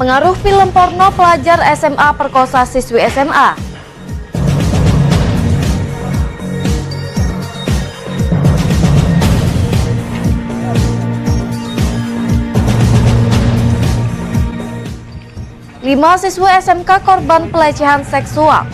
Pengaruh film porno pelajar SMA perkosa siswi SMA. Lima siswa SMK korban pelecehan seksual.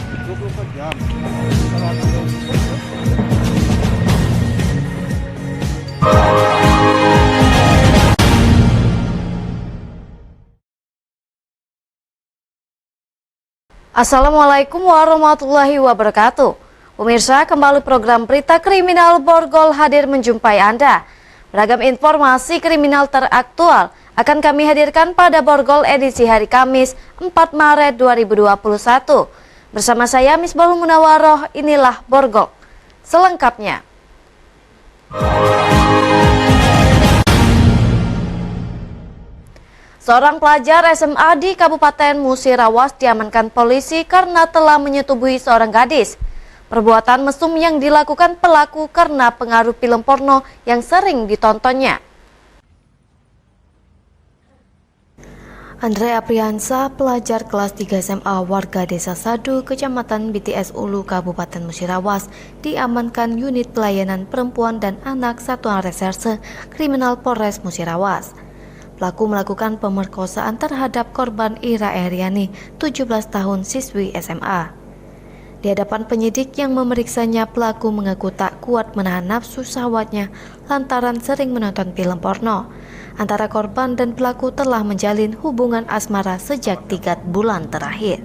Assalamualaikum warahmatullahi wabarakatuh. Pemirsa, kembali program Berita Kriminal Borgol hadir menjumpai Anda. Beragam informasi kriminal teraktual akan kami hadirkan pada Borgol edisi hari Kamis 4 Maret 2021. Bersama saya Misbahul Munawaroh, inilah Borgol selengkapnya. Seorang pelajar SMA di Kabupaten Musirawas diamankan polisi karena telah menyetubuhi seorang gadis. Perbuatan mesum yang dilakukan pelaku karena pengaruh film porno yang sering ditontonnya. Andre Apriansa, pelajar kelas 3 SMA warga Desa Sadu, Kecamatan BTS Ulu, Kabupaten Musirawas, diamankan unit pelayanan perempuan dan anak Satuan Reserse Kriminal Polres Musirawas. Pelaku melakukan pemerkosaan terhadap korban Ira Eriani, 17 tahun, siswi SMA. Di hadapan penyidik yang memeriksanya, pelaku mengaku tak kuat menahan nafsu syahwatnya lantaran sering menonton film porno. Antara korban dan pelaku telah menjalin hubungan asmara sejak 3 bulan terakhir.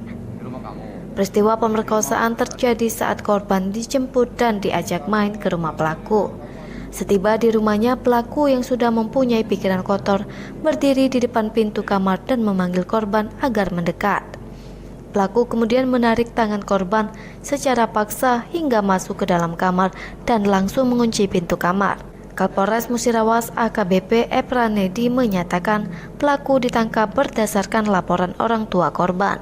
Peristiwa pemerkosaan terjadi saat korban dijemput dan diajak main ke rumah pelaku. Setiba di rumahnya, pelaku yang sudah mempunyai pikiran kotor berdiri di depan pintu kamar dan memanggil korban agar mendekat. Pelaku kemudian menarik tangan korban secara paksa hingga masuk ke dalam kamar dan langsung mengunci pintu kamar. Kapolres Musirawas AKBP Epranedi menyatakan pelaku ditangkap berdasarkan laporan orang tua korban.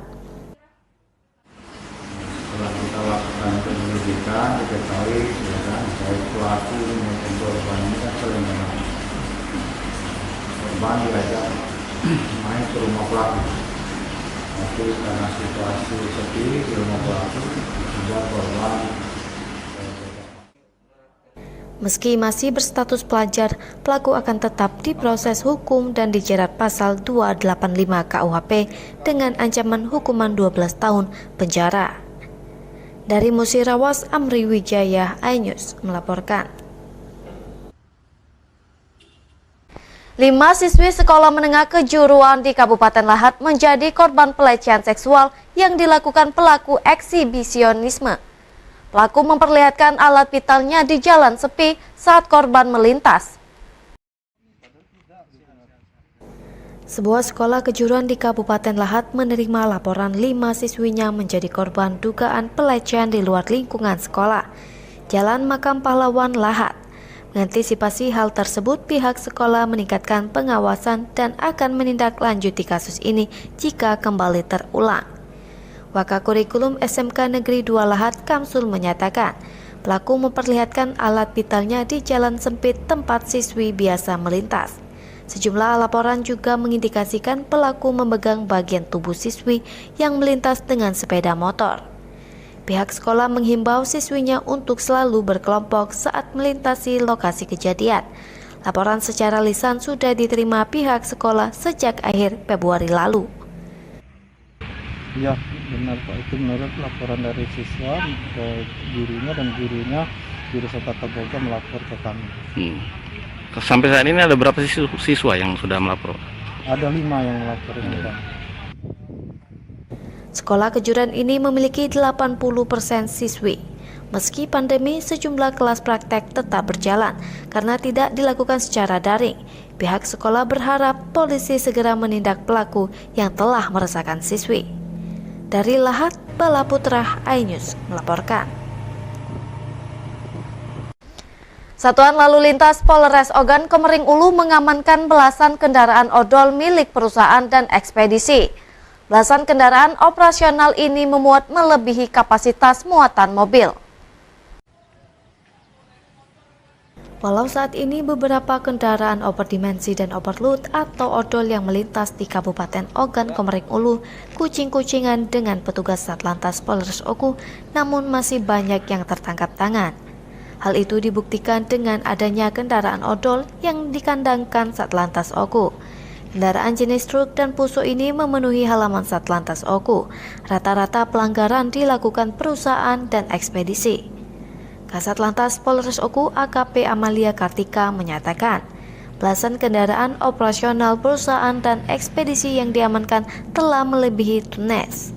Setelah kita lakukan penyelidikan, diketahui baik pelaku maupun korban ini kan saling mengenal. Korban diajak main ke rumah pelaku, tapi karena situasi sepi di rumah pelaku, sehingga korban. Meski masih berstatus pelajar, pelaku akan tetap diproses hukum dan dijerat pasal 285 KUHP dengan ancaman hukuman 12 tahun penjara. Dari Musirawas, Amri Wijaya, iNews melaporkan. 5 siswi sekolah menengah kejuruan di Kabupaten Lahat menjadi korban pelecehan seksual yang dilakukan pelaku eksibisionisme. Pelaku memperlihatkan alat vitalnya di jalan sepi saat korban melintas. Sebuah sekolah kejuruan di Kabupaten Lahat menerima laporan 5 siswinya menjadi korban dugaan pelecehan di luar lingkungan sekolah. Jalan Makam Pahlawan Lahat. Mengantisipasi hal tersebut, pihak sekolah meningkatkan pengawasan dan akan menindaklanjuti kasus ini jika kembali terulang. Wakakurikulum SMK Negeri 2 Lahat, Kamsul, menyatakan pelaku memperlihatkan alat vitalnya di jalan sempit tempat siswi biasa melintas. Sejumlah laporan juga mengindikasikan pelaku memegang bagian tubuh siswi yang melintas dengan sepeda motor. Pihak sekolah menghimbau siswinya untuk selalu berkelompok saat melintasi lokasi kejadian. Laporan secara lisan sudah diterima pihak sekolah sejak akhir Februari lalu. Ya, benar Pak, itu menurut laporan dari siswa ke gurunya, dan gurunya jurusan tata boga melapor ke kami. Sampai saat ini ada berapa siswa yang sudah melapor? Ada 5 yang melapor ke kami. Sekolah kejuruan ini memiliki 80% siswi. Meski pandemi, sejumlah kelas praktek tetap berjalan karena tidak dilakukan secara daring. Pihak sekolah berharap polisi segera menindak pelaku yang telah meresahkan siswi. Dari Lahat, Bala Putra, iNews melaporkan. Satuan Lalu Lintas Polres Ogan Komering Ulu mengamankan belasan kendaraan odol milik perusahaan dan ekspedisi. Belasan kendaraan operasional ini memuat melebihi kapasitas muatan mobil. Walau saat ini beberapa kendaraan overdimensi dan overload atau odol yang melintas di Kabupaten Ogan Komering Ulu kucing-kucingan dengan petugas Satlantas Polres Oku, namun masih banyak yang tertangkap tangan. Hal itu dibuktikan dengan adanya kendaraan odol yang dikandangkan Satlantas Oku. Kendaraan jenis truk dan puso ini memenuhi halaman Satlantas Oku. Rata-rata pelanggaran dilakukan perusahaan dan ekspedisi. Kasat Lantas Polres Oku AKP Amalia Kartika menyatakan, belasan kendaraan operasional perusahaan dan ekspedisi yang diamankan telah melebihi tunes.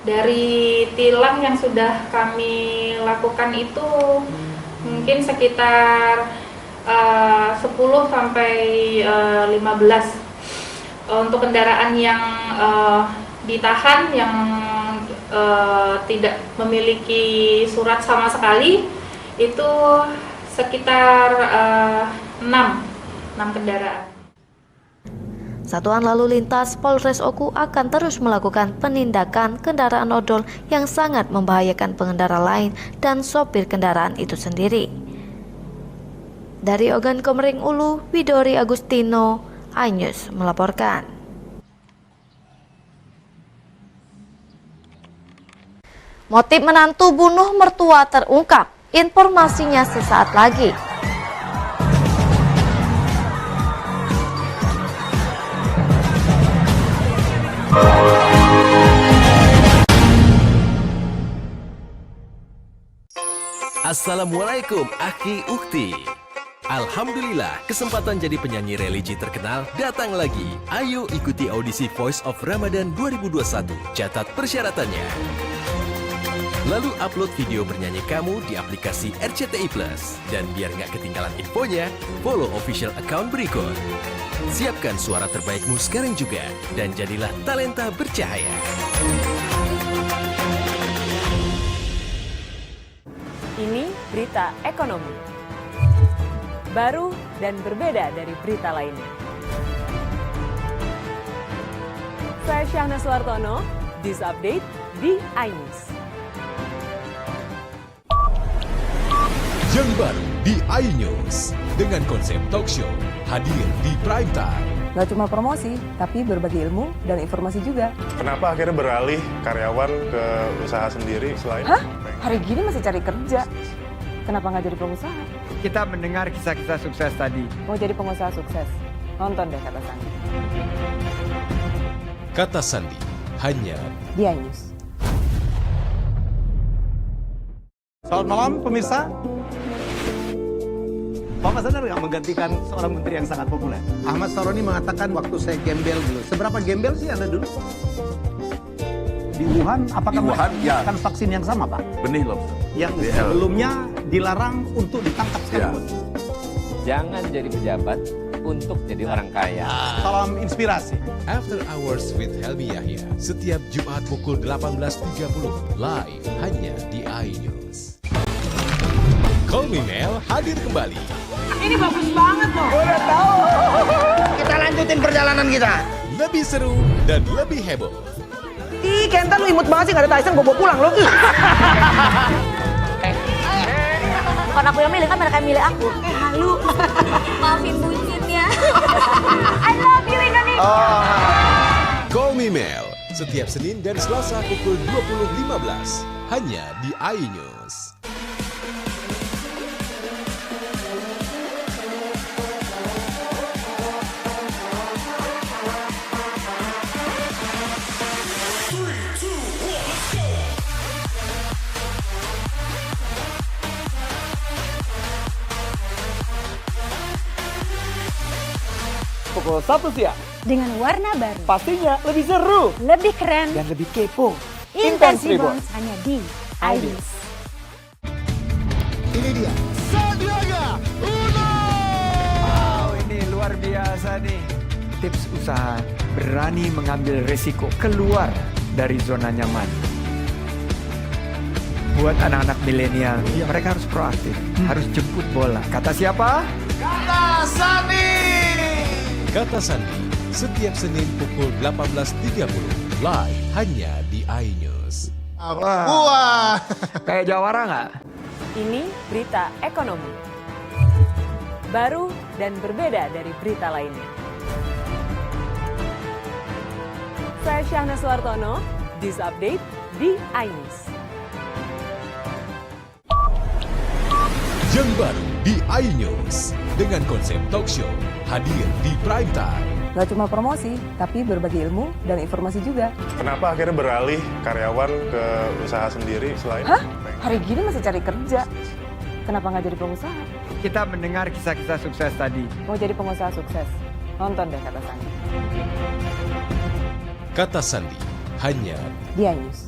Dari tilang yang sudah kami lakukan itu mungkin sekitar 10 sampai 15. Untuk kendaraan yang ditahan yang tidak memiliki surat sama sekali itu sekitar 6 kendaraan. Satuan Lalu Lintas Polres Oku akan terus melakukan penindakan kendaraan odol yang sangat membahayakan pengendara lain dan sopir kendaraan itu sendiri. Dari Ogan Komering Ulu, Widori Agustino, iNews melaporkan. Motif menantu bunuh mertua terungkap, informasinya sesaat lagi. Assalamualaikum Aki Ukti. Alhamdulillah, kesempatan jadi penyanyi religi terkenal datang lagi. Ayo ikuti audisi Voice of Ramadan 2021. Catat persyaratannya. Lalu upload video bernyanyi kamu di aplikasi RCTI Plus. Dan biar nggak ketinggalan infonya, follow official account berikut. Siapkan suara terbaikmu sekarang juga, dan jadilah talenta bercahaya. Ini berita ekonomi. Baru dan berbeda dari berita lainnya. Saya Syahna Suartono, this update di iNews. Yang baru di iNews dengan konsep talk show hadir di prime time. Gak cuma promosi, tapi berbagi ilmu dan informasi juga. Kenapa akhirnya beralih karyawan ke usaha sendiri selain? Hah? Hari gini masih cari kerja. Kenapa nggak jadi pengusaha? Kita mendengar kisah-kisah sukses tadi. Mau jadi pengusaha sukses? Nonton deh Kata Sandi. Kata Sandi hanya di iNews. Selamat malam pemirsa. Bapak sadar nggak menggantikan seorang menteri yang sangat populer? Ahmad Saroni mengatakan waktu saya gembel dulu. Seberapa gembel sih Anda dulu? Di Wuhan, apakah menggunakan vaksin yang sama, Pak? Benih loh. Yang sebelumnya dilarang untuk ditangkap sekarang. Jangan jadi pejabat untuk jadi orang kaya. Salam inspirasi. After Hours with Helmi Yahya setiap Jumat pukul 18.30 live hanya di iNews. Call Me Mel hadir kembali. Ini bagus banget loh. Udah tahu. Kita lanjutin perjalanan kita. Lebih seru dan lebih heboh. Ih, Kenta lu imut banget sih, gak ada Tyson, gue bawa pulang lo. Bukan aku yang milih, kan mereka yang milih aku. Halu. Maafin bucinnya. I love you Indonesia. Call Me Mel setiap Senin dan Selasa pukul 20.15 hanya di iNews. Pukul 1 siang. Dengan warna baru. Pastinya lebih seru. Lebih keren. Dan lebih kepo. Intense Reborns hanya di iNews. Ini dia. Sandiaga Uno! Wow, ini luar biasa nih. Tips usaha berani mengambil resiko keluar dari zona nyaman. Buat anak-anak milenial, mereka harus proaktif, harus jemput bola. Kata siapa? Kata Sandi. Kata Sandi setiap Senin pukul 18.30 live hanya di iNews. Wah. Kayak jawara nggak? Ini berita ekonomi. baru dan berbeda dari berita lainnya. Saya Syahna Suartono, This Update di iNews. Yang baru di iNews dengan konsep talk show hadir di prime time. Gak cuma promosi, tapi berbagi ilmu dan informasi juga. Kenapa akhirnya beralih karyawan ke usaha sendiri selain? Hah? Hari gini masih cari kerja. Kenapa nggak jadi pengusaha? Kita mendengar kisah-kisah sukses tadi. Mau jadi pengusaha sukses? Nonton deh Kata Sandi. Kata Sandi hanya di iNews.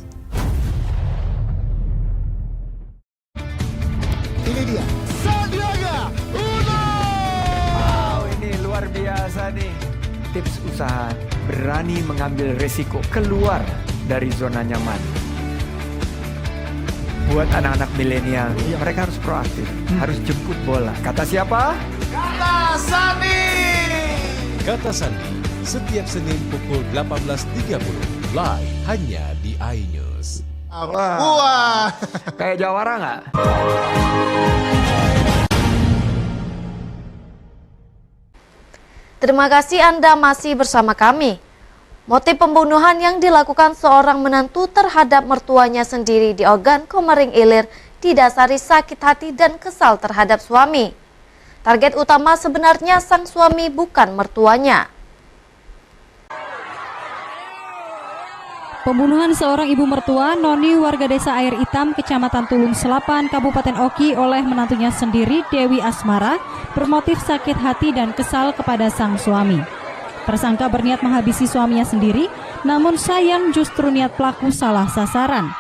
Ini dia, Sandiaga Uno! Wow, ini luar biasa nih. Tips usaha, berani mengambil resiko, keluar dari zona nyaman. Buat anak-anak milenial, mereka harus proaktif, harus jemput bola. Kata siapa? Kata Sandi! Kata Sandi, setiap Senin pukul 18.30, live hanya di iNews. Wah! Kayak jawara nggak? Terima kasih Anda masih bersama kami. Motif pembunuhan yang dilakukan seorang menantu terhadap mertuanya sendiri di Ogan, Komering Ilir didasari sakit hati dan kesal terhadap suami. Target utama sebenarnya sang suami, bukan mertuanya. Pembunuhan seorang ibu mertua, Noni, warga desa Air Hitam, Kecamatan Tulung Selapan, Kabupaten Oki oleh menantunya sendiri, Dewi Asmara, bermotif sakit hati dan kesal kepada sang suami. Tersangka berniat menghabisi suaminya sendiri, namun sayang justru niat pelaku salah sasaran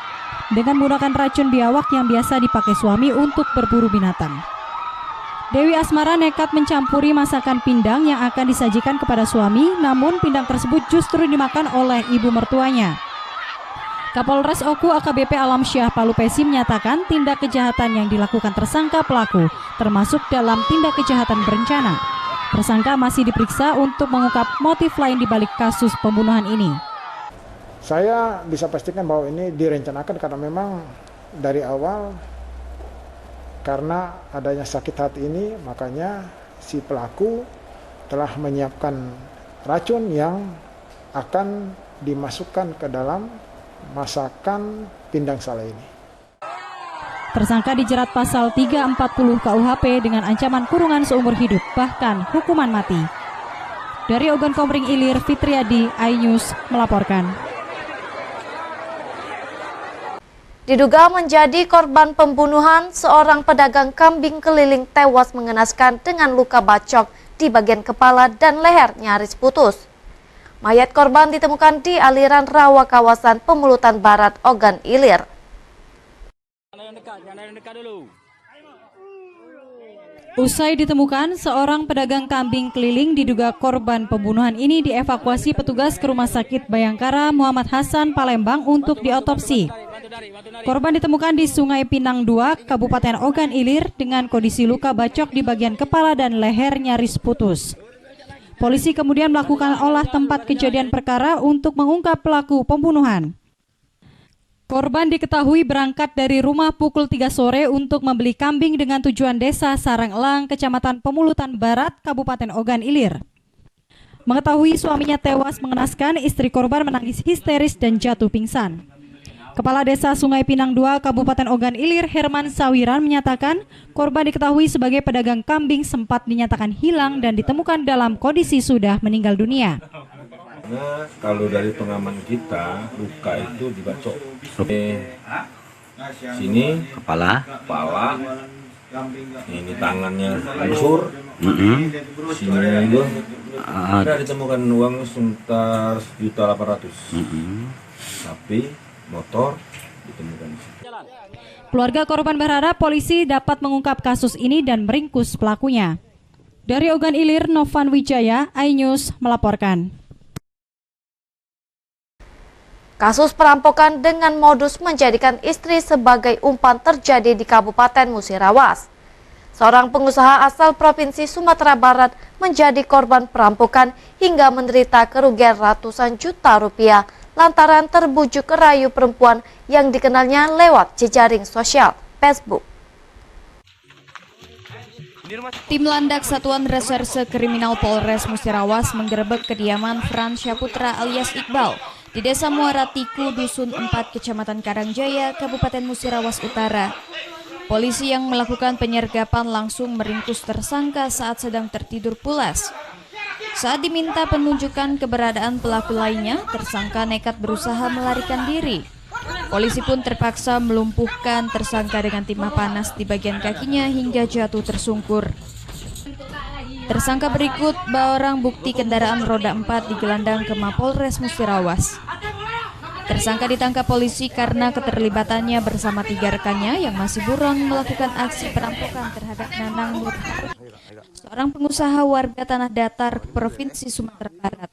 dengan menggunakan racun biawak yang biasa dipakai suami untuk berburu binatang. Dewi Asmara nekat mencampuri masakan pindang yang akan disajikan kepada suami, namun pindang tersebut justru dimakan oleh ibu mertuanya. Kapolres Oku AKBP Alam Syah Palu Pesi menyatakan tindak kejahatan yang dilakukan tersangka pelaku termasuk dalam tindak kejahatan berencana. Tersangka masih diperiksa untuk mengungkap motif lain di balik kasus pembunuhan ini. Saya bisa pastikan bahwa ini direncanakan karena memang dari awal karena adanya sakit hati ini, makanya si pelaku telah menyiapkan racun yang akan dimasukkan ke dalam masakan pindang sala ini. Tersangka dijerat pasal 340 KUHP dengan ancaman kurungan seumur hidup, bahkan hukuman mati. Dari Ogan Komering Ilir, Fitriadi, iNews melaporkan. Diduga menjadi korban pembunuhan, seorang pedagang kambing keliling tewas mengenaskan dengan luka bacok di bagian kepala dan leher nyaris putus. Mayat korban ditemukan di aliran rawa kawasan Pemulutan Barat, Ogan Ilir. Usai ditemukan, seorang pedagang kambing keliling diduga korban pembunuhan ini dievakuasi petugas ke Rumah Sakit Bayangkara Muhammad Hasan, Palembang untuk diotopsi. Korban ditemukan di Sungai Pinang 2, Kabupaten Ogan Ilir dengan kondisi luka bacok di bagian kepala dan leher nyaris putus. Polisi kemudian melakukan olah tempat kejadian perkara untuk mengungkap pelaku pembunuhan. Korban diketahui berangkat dari rumah pukul 3 sore untuk membeli kambing dengan tujuan desa Sarang-Elang, Kecamatan Pemulutan Barat, Kabupaten Ogan Ilir. Mengetahui suaminya tewas mengenaskan, istri korban menangis histeris dan jatuh pingsan. Kepala Desa Sungai Pinang 2, Kabupaten Ogan Ilir, Herman Sawiran menyatakan korban diketahui sebagai pedagang kambing sempat dinyatakan hilang dan ditemukan dalam kondisi sudah meninggal dunia. Karena kalau dari pengaman kita, luka itu dibacok. Sini kepala, ini tangannya hancur, sini itu ada ditemukan uang sekitar 1.800.000, tapi motor ditemukan. Keluarga korban berharap polisi dapat mengungkap kasus ini dan meringkus pelakunya. Dari Ogan Ilir, Novan Wijaya, iNews melaporkan. Kasus perampokan dengan modus menjadikan istri sebagai umpan terjadi di Kabupaten Musirawas. Seorang pengusaha asal Provinsi Sumatera Barat menjadi korban perampokan hingga menderita kerugian ratusan juta rupiah lantaran terbujuk rayu perempuan yang dikenalnya lewat jejaring sosial Facebook. Tim Landak Satuan Reserse Kriminal Polres Musirawas menggerebek kediaman Frans Syaputra alias Iqbal di Desa Muara Tiku, Dusun 4, Kecamatan Karangjaya, Kabupaten Musirawas Utara. Polisi yang melakukan penyergapan langsung meringkus tersangka saat sedang tertidur pulas. Saat diminta penunjukan keberadaan pelaku lainnya, tersangka nekat berusaha melarikan diri. Polisi pun terpaksa melumpuhkan tersangka dengan timah panas di bagian kakinya hingga jatuh tersungkur. Tersangka berikut barang bukti kendaraan roda 4 digelandang ke Mapolres Musirawas. Tersangka ditangkap polisi karena keterlibatannya bersama 3 rekannya yang masih buron melakukan aksi perampokan terhadap Nanang Nur, seorang pengusaha warga Tanah Datar, Provinsi Sumatera Barat.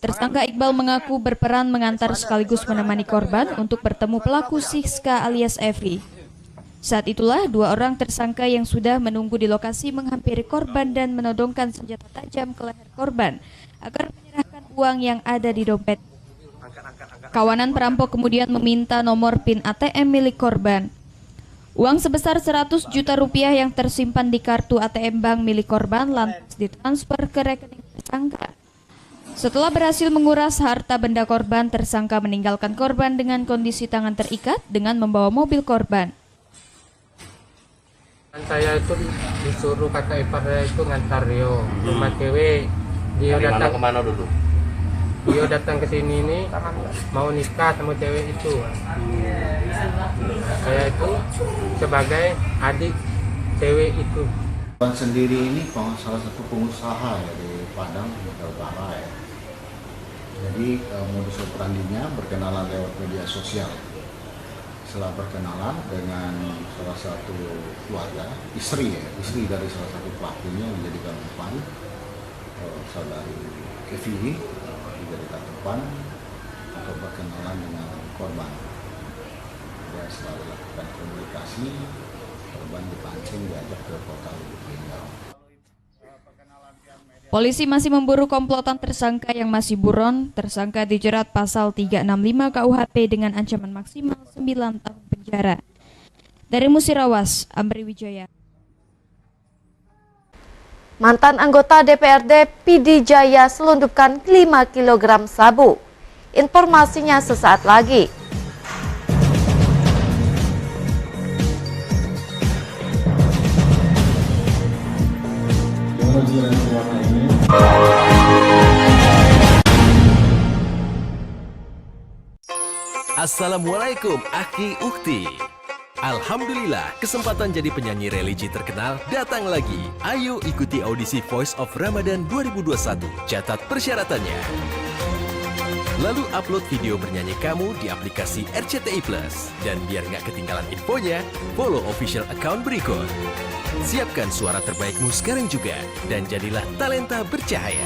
Tersangka Iqbal mengaku berperan mengantar sekaligus menemani korban untuk bertemu pelaku Siska alias Evi. Saat itulah 2 orang tersangka yang sudah menunggu di lokasi menghampiri korban dan menodongkan senjata tajam ke leher korban agar menyerahkan uang yang ada di dompet. Kawanan perampok kemudian meminta nomor PIN ATM milik korban. Uang sebesar 100 juta rupiah yang tersimpan di kartu ATM bank milik korban lantas ditransfer ke rekening tersangka. Setelah berhasil menguras harta benda korban, tersangka meninggalkan korban dengan kondisi tangan terikat dengan membawa mobil korban. Saya itu disuruh kakak iparnya itu ngantar Rio rumah cewek. Dia datang kemana dulu? Dia datang ke sini ini mau nikah sama cewek itu. Saya itu sebagai adik cewek itu. Korban sendiri ini salah satu pengusaha ya di Padang, Sumatera Utara ya. Jadi modus operandinya berkenalan lewat media sosial. Setelah berkenalan dengan salah satu keluarga, istri dari salah satu pelakunya menjadikan umpan, saudari Evi dijadikan umpan untuk berkenalan dengan korban. Dan setelah dilakukan komunikasi, korban dipancing diajak ke kota Lubuk Linggau. Polisi masih memburu komplotan tersangka yang masih buron. Tersangka dijerat pasal 365 KUHP dengan ancaman maksimal 9 tahun penjara. Dari Musirawas, Amri Wijaya. Mantan anggota DPRD PD Jaya selundupkan 5 kg sabu. Informasinya sesaat lagi. Assalamualaikum Aki Ukti. Alhamdulillah, kesempatan jadi penyanyi religi terkenal datang lagi. Ayo ikuti audisi Voice of Ramadan 2021. Catat persyaratannya. Lalu upload video bernyanyi kamu di aplikasi RCTI Plus. Dan biar nggak ketinggalan infonya, follow official account berikut. Siapkan suara terbaikmu sekarang juga dan jadilah talenta bercahaya.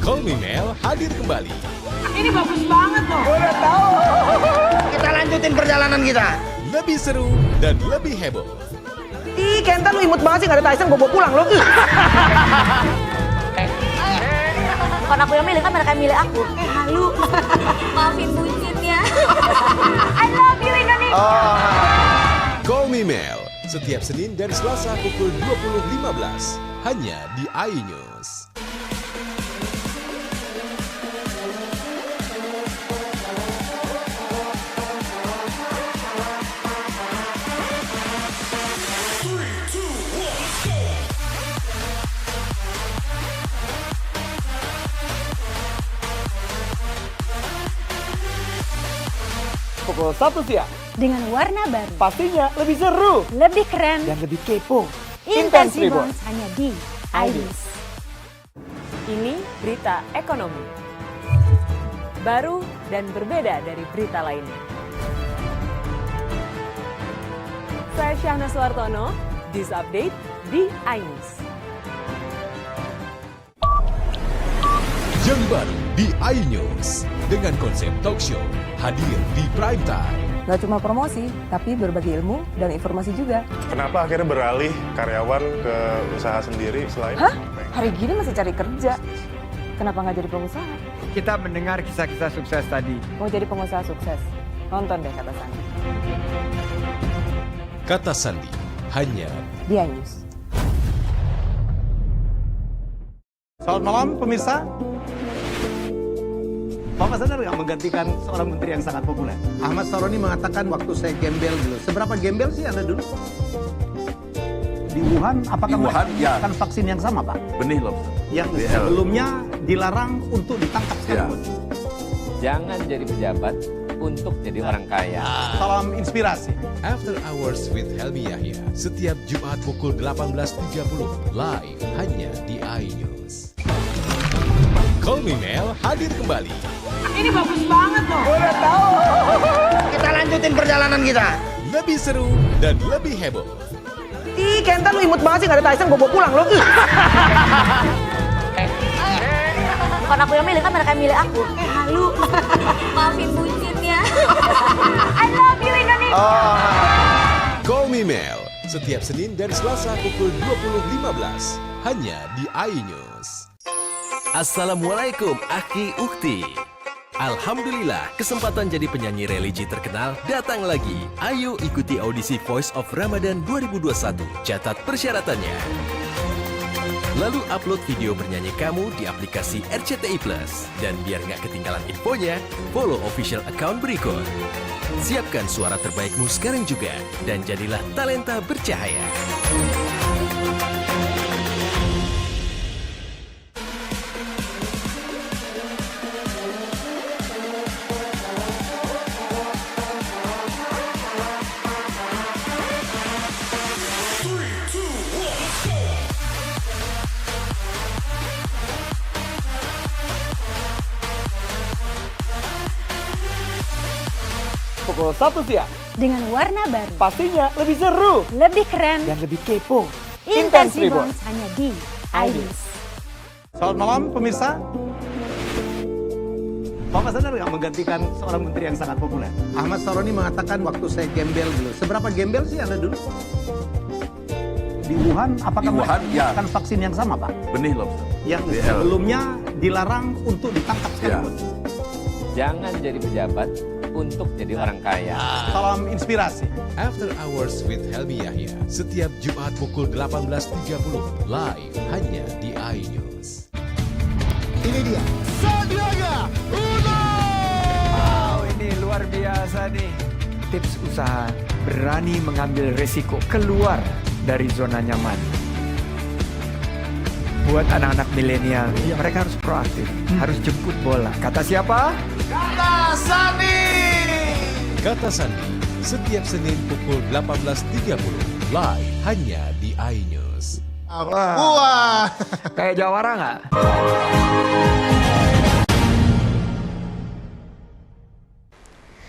Call Me Mel hadir kembali. Ini bagus banget loh. Udah tahu. Kita lanjutin perjalanan kita. Lebih seru dan lebih heboh. Ih, Kenta lu imut banget sih, gak ada Tyson, gue bawa pulang lo. Bukan aku yang milih, kan mereka yang milih aku. Halu. Maafin bucin ya. I love you Indonesia. Call Me Mel setiap Senin dan Selasa pukul 20.15 hanya di iNews. Pukul 1 siang. Dengan warna baru. Pastinya lebih seru. Lebih keren. Dan lebih kepo. Intense Reborn hanya di iNews. Ini berita ekonomi. Baru dan berbeda dari berita lainnya. Saya Syahna Suartono, This Update di iNews. Yang baru di iNews dengan konsep talk show hadir di prime time. Gak cuma promosi, tapi berbagi ilmu dan informasi juga. Kenapa akhirnya beralih karyawan ke usaha sendiri selain? Hah? Hari gini masih cari kerja. Kenapa nggak jadi pengusaha? Kita mendengar kisah-kisah sukses tadi. Mau jadi pengusaha sukses, Nonton deh Kata Sandi. Kata Sandi hanya di iNews. Selamat malam pemirsa. Bapak sadar nggak menggantikan seorang menteri yang sangat populer? Ahmad Saroni mengatakan waktu saya gembel dulu. Seberapa gembel sih Anda dulu? Di Wuhan, apakah mereka menggunakan vaksin yang sama, Pak? Benih loh. Yang sebelumnya dilarang untuk ditangkap sekalipun. Jangan jadi pejabat untuk jadi orang kaya. Salam inspirasi. After Hours with Helmi Yahya setiap Jumat pukul 18.30 live hanya di iNews. Call Me Mel hadir kembali. Ini bagus banget loh. Udah tahu. Kita lanjutin perjalanan kita. Lebih seru dan lebih heboh. Ih, Kenta lu imut banget sih, gak ada Tyson, gue bawa pulang lo. Bukan aku yang milih, kan mereka yang milih aku. Halu. Maafin bucinnya. I love you Indonesia. Call Me Mel setiap Senin dan Selasa pukul 20.15 hanya di iNews. Assalamualaikum Aki Ukti. Alhamdulillah, kesempatan jadi penyanyi religi terkenal datang lagi. Ayo ikuti audisi Voice of Ramadan 2021. Catat persyaratannya. Lalu upload video bernyanyi kamu di aplikasi RCTI Plus. Dan biar nggak ketinggalan infonya, follow official account berikut. Siapkan suara terbaikmu sekarang juga. Dan jadilah talenta bercahaya. Pukul 1 siang. Dengan warna baru. Pastinya lebih seru. Lebih keren. Dan lebih kepo. Intense Reborn hanya di iNews. Selamat malam pemirsa. Bapak sadar nggak menggantikan seorang menteri yang sangat populer? Ahmad Saroni mengatakan waktu saya gembel dulu. Seberapa gembel sih Anda dulu? Di Wuhan, apakah mereka menggunakan vaksin yang sama, Pak? Benih loh. Yang sebelumnya dilarang untuk ditangkap sekalipun. Jangan jadi pejabat untuk jadi orang kaya. Salam inspirasi. After Hours with Helmi Yahya setiap Jumat pukul 18.30 live hanya di iNews. Ini dia Sandiaga Uno. Wow, ini luar biasa nih. Tips usaha berani mengambil resiko keluar dari zona nyaman. Buat anak-anak milenial, mereka harus proaktif, harus jemput bola. Kata siapa? Kata Sandi. Kata Sandi setiap Senin pukul 18.30 live hanya di iNews. Wah. Kayak jawara nggak?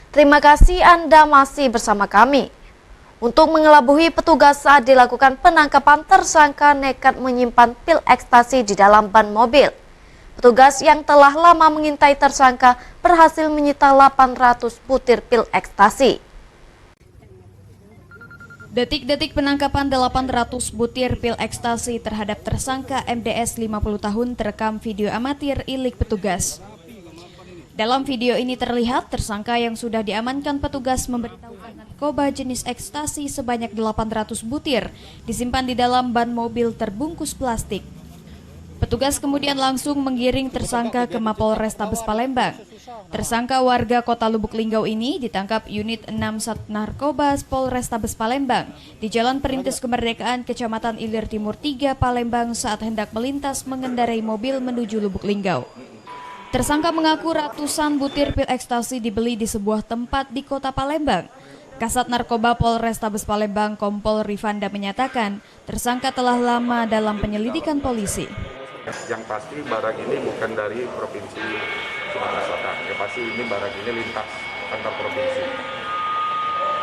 Terima kasih Anda masih bersama kami. Untuk mengelabui petugas saat dilakukan penangkapan tersangka nekat menyimpan pil ekstasi di dalam ban mobil. Petugas yang telah lama mengintai tersangka berhasil menyita 800 butir pil ekstasi. Detik-detik penangkapan 800 butir pil ekstasi terhadap tersangka MDS 50 tahun terekam video amatir milik petugas. Dalam video ini terlihat tersangka yang sudah diamankan petugas memberitahukan narkoba jenis ekstasi sebanyak 800 butir disimpan di dalam ban mobil terbungkus plastik. Petugas kemudian langsung menggiring tersangka ke Mapolrestabes Palembang. Tersangka warga Kota Lubuk Linggau ini ditangkap unit 6 Sat Narkoba Polrestabes Palembang di Jalan Perintis Kemerdekaan Kecamatan Ilir Timur 3 Palembang saat hendak melintas mengendarai mobil menuju Lubuk Linggau. Tersangka mengaku ratusan butir pil ekstasi dibeli di sebuah tempat di Kota Palembang. Kasat Narkoba Polrestabes Palembang Kompol Rifanda menyatakan tersangka telah lama dalam penyelidikan polisi. Yang pasti barang ini bukan dari Provinsi Sumatera Selatan. Yang pasti ini barang ini lintas antar provinsi.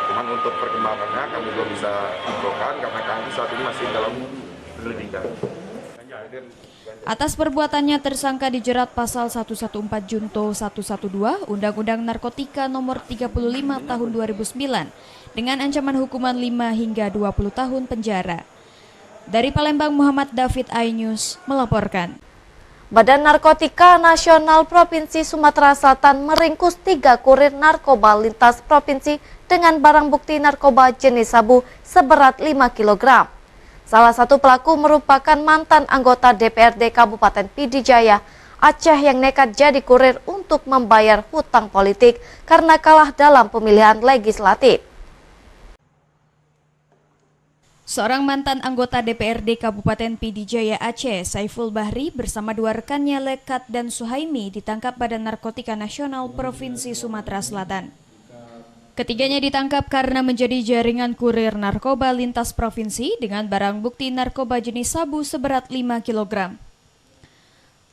Cuman untuk perkembangannya kami belum bisa infokan karena kami saat ini masih dalam penyelidikan. Atas perbuatannya tersangka dijerat pasal 114 Junto 112 Undang-Undang Narkotika Nomor 35 Tahun 2009 dengan ancaman hukuman 5 hingga 20 tahun penjara. Dari Palembang, Muhammad David, iNews melaporkan. Badan Narkotika Nasional Provinsi Sumatera Selatan meringkus 3 kurir narkoba lintas provinsi dengan barang bukti narkoba jenis sabu seberat 5 kg. Salah satu pelaku merupakan mantan anggota DPRD Kabupaten Pidijaya, Aceh yang nekat jadi kurir untuk membayar hutang politik karena kalah dalam pemilihan legislatif. Seorang mantan anggota DPRD Kabupaten Pidijaya Aceh, Saiful Bahri bersama 2 rekannya Lekat dan Suhaimi ditangkap Badan Narkotika Nasional Provinsi Sumatera Selatan. Ketiganya ditangkap karena menjadi jaringan kurir narkoba lintas provinsi dengan barang bukti narkoba jenis sabu seberat 5 kg.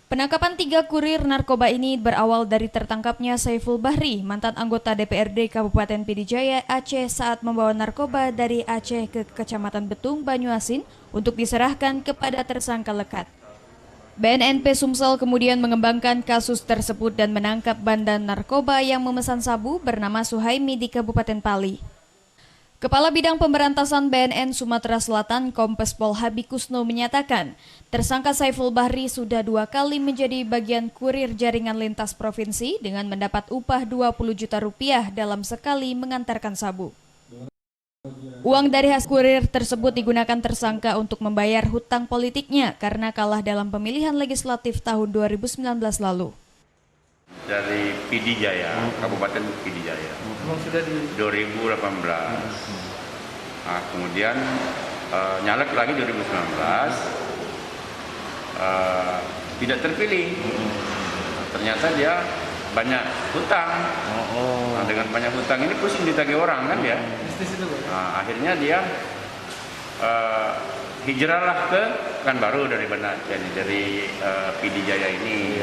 Penangkapan 3 kurir narkoba ini berawal dari tertangkapnya Saiful Bahri, mantan anggota DPRD Kabupaten Pidijaya Aceh saat membawa narkoba dari Aceh ke Kecamatan Betung, Banyuasin untuk diserahkan kepada tersangka Lekat. BNNP Sumsel kemudian mengembangkan kasus tersebut dan menangkap bandar narkoba yang memesan sabu bernama Suhaimi di Kabupaten Pali. Kepala Bidang Pemberantasan BNN Sumatera Selatan Kombes Pol Habib Kusno menyatakan, tersangka Saiful Bahri sudah 2 kali menjadi bagian kurir jaringan lintas provinsi dengan mendapat upah 20 juta rupiah dalam sekali mengantarkan sabu. Uang dari hasil kurir tersebut digunakan tersangka untuk membayar hutang politiknya karena kalah dalam pemilihan legislatif tahun 2019 lalu. Dari Pidijaya, Kabupaten Pidijaya, 2018. Nah, kemudian nyalek lagi 2019, tidak terpilih. Ternyata dia banyak hutang. Nah, dengan banyak hutang ini pusing ditagih orang kan ya. Nah, akhirnya dia hijrahlah ke Pekanbaru dari Banda Aceh, dari Pidijaya ini.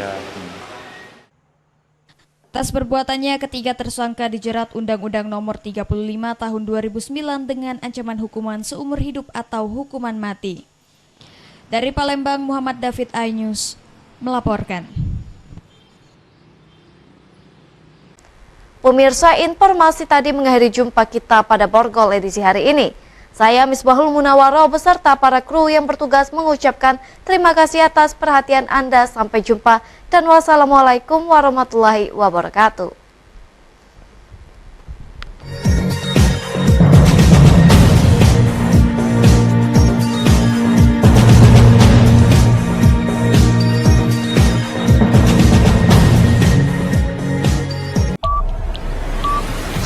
Atas perbuatannya, ketiga tersangka dijerat Undang-Undang Nomor 35 Tahun 2009 dengan ancaman hukuman seumur hidup atau hukuman mati. Dari Palembang, Muhammad David iNews melaporkan. Pemirsa, informasi tadi mengakhiri jumpa kita pada Borgol edisi hari ini. Saya Misbahul Munawaro beserta para kru yang bertugas mengucapkan terima kasih atas perhatian Anda. Sampai jumpa dan wassalamualaikum warahmatullahi wabarakatuh.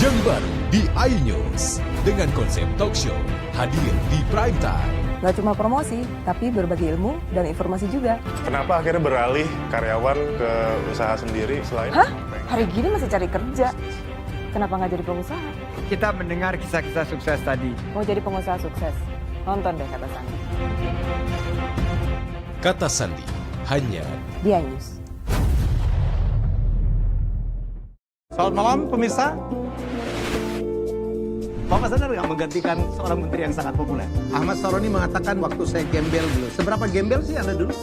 Yang baru di iNews dengan konsep talk show hadir di prime time. Gak cuma promosi, tapi berbagi ilmu dan informasi juga. Kenapa akhirnya beralih karyawan ke usaha sendiri selain? Hah? Hari gini masih cari kerja. Kenapa nggak jadi pengusaha? Kita mendengar kisah-kisah sukses tadi. Mau jadi pengusaha sukses? Nonton deh Kata Sandi. Kata Sandi hanya di iNews. Selamat malam pemirsa. Bapak sadar nggak menggantikan seorang menteri yang sangat populer? Ahmad Saroni mengatakan waktu saya gembel dulu. Seberapa gembel sih Anda dulu?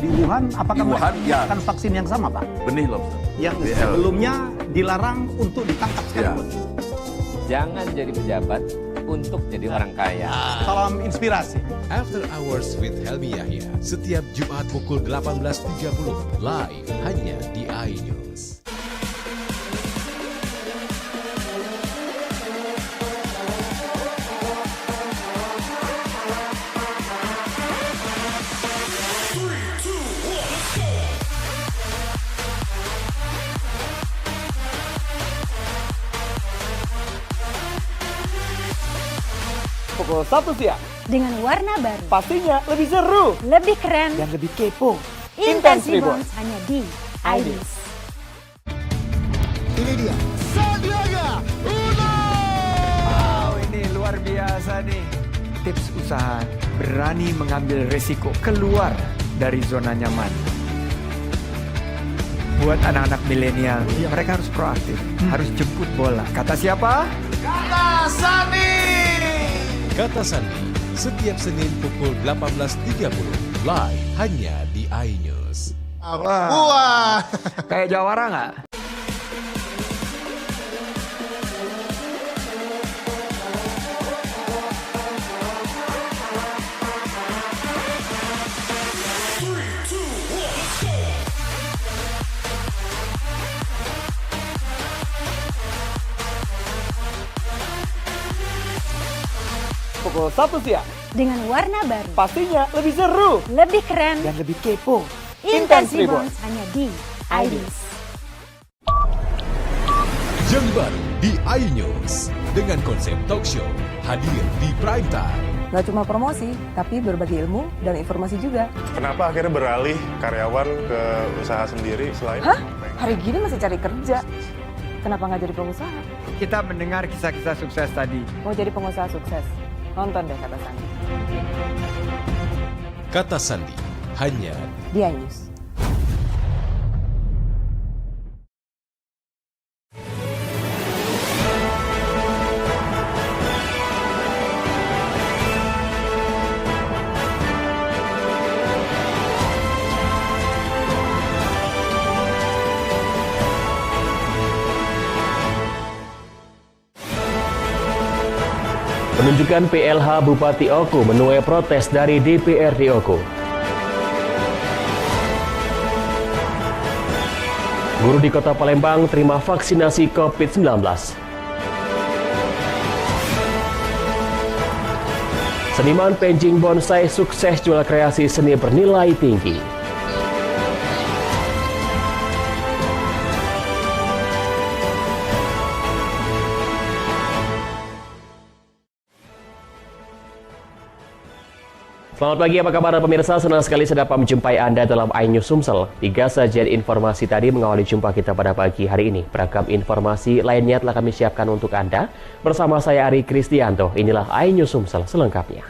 Di Wuhan, apakah mereka akan vaksin yang sama, Pak? Benih lobster. Yang sebelumnya dilarang untuk ditangkap sekarang. Jangan jadi pejabat untuk jadi orang kaya. Salam inspirasi. After Hours with Helmi Yahya setiap Jumat pukul 18.30 live hanya di iNews. Pukul 1 siang. Dengan warna baru. Pastinya lebih seru. Lebih keren. Dan lebih kepo. Intense Reborn hanya di iNews. Ini dia. Sandiaga Uno. Wow, ini luar biasa nih. Tips usaha, berani mengambil resiko, keluar dari zona nyaman. Buat anak-anak milenial, mereka harus proaktif, harus jemput bola. Kata siapa? Kata Sandi. Kata Sandi setiap Senin pukul 18.30 live hanya di iNews. Wah, kayak jawara nggak? pukul 1 siang. Dengan warna baru. Pastinya lebih seru. Lebih keren. Dan lebih kepo. Intense Reborns hanya di iNews. Yang baru di iNews dengan konsep talk show hadir di prime time. Gak cuma promosi, tapi berbagi ilmu dan informasi juga. Kenapa akhirnya beralih karyawan ke usaha sendiri selain... Hah? Hari gini masih cari kerja. Kenapa nggak jadi pengusaha? Kita mendengar kisah-kisah sukses tadi. Mau jadi pengusaha sukses? Nonton deh Kata Sandi. Kata Sandi, hanya di iNews. Penunjukan PLH Bupati Oku menuai protes dari DPRD Oku. Guru di Kota Palembang terima vaksinasi COVID-19. Seniman painting bonsai sukses jual kreasi seni bernilai tinggi. Selamat pagi, apa kabar pemirsa? Senang sekali saya dapat menjumpai Anda dalam iNews Sumsel. 3 sajian informasi tadi mengawali jumpa kita pada pagi hari ini. Beragam informasi lainnya telah kami siapkan untuk Anda. Bersama saya Ari Kristianto, inilah iNews Sumsel selengkapnya.